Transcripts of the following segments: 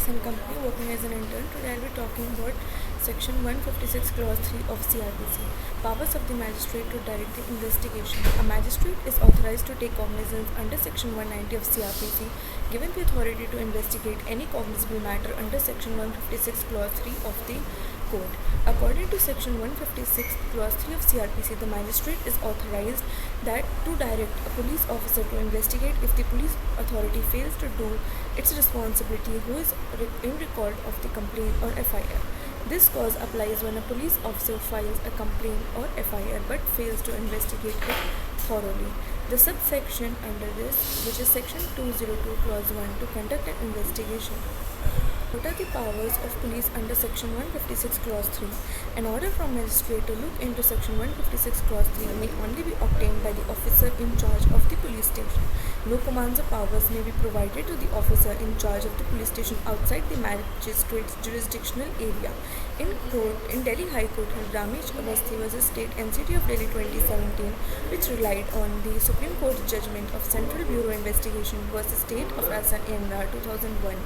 and company working as an intern. Today I'll be talking about Section 156 Clause 3 of CrPC. Powers of the magistrate to direct the investigation. A magistrate is authorized to take cognizance under Section 190 of CrPC, given the authority to investigate any cognizable matter under Section 156 Clause 3 of the Code. According to Section 156 Clause 3 of CrPC, the magistrate is authorized to direct a police officer to investigate if the police authority fails to do its responsibility who is in record of the complaint or FIR. This clause applies when a police officer files a complaint or FIR but fails to investigate it thoroughly. The subsection under this, which is Section 202 Clause 1, to conduct an investigation. What are the powers of police under Section 156 Clause 3? An order from magistrate to look into Section 156 Clause 3 may only be obtained by the officer in charge of the police station. No commands or powers may be provided to the officer in charge of the police station outside the magistrate's jurisdictional area. In Delhi High Court, Ramesh Awasthi vs. State NCT of Delhi 2017, which relied on the Supreme Court judgment of Central Bureau Investigation vs. State of Assam NR 2001,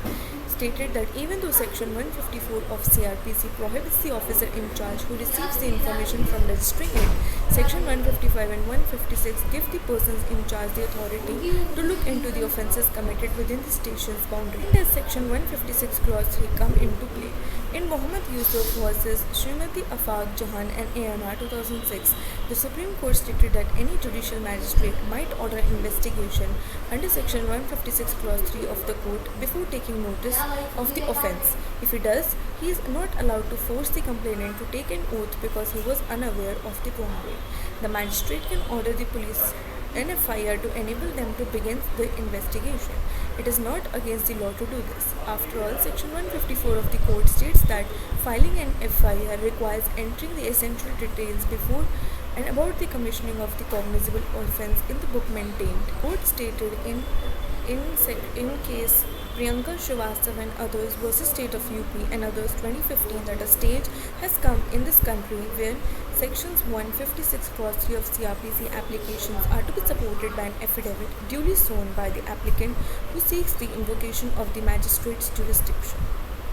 stated that even though Section 154 of CrPC prohibits the officer in charge who receives the information from registering it, Section 155 and 156 give the persons in charge the authority to look into the offences committed within the station's boundary. When does Section 156 Clause 3 come into play? In Mohammad Yusuf vs. Srimati Afaq Jahan and ANR 2006, the Supreme Court stated that any judicial magistrate might order an investigation under Section 156 Clause 3 of the Code before taking notice of the offence. If he does, he is not allowed to force the complainant to take an oath because he was unaware of the wrongdoing. The magistrate can order the police an FIR to enable them to begin the investigation. It is not against the law to do this. After all, Section 154 of the Code states that filing an FIR requires entering the essential details before and about the commissioning of the cognizable offence in the book maintained. Court stated in case Priyanka Srivastava and others versus State of UP and others 2015 that a stage has come in this country where Sections 156 Clause 3 of CrPC applications are to be supported by an affidavit duly sworn by the applicant who seeks the invocation of the magistrate's jurisdiction.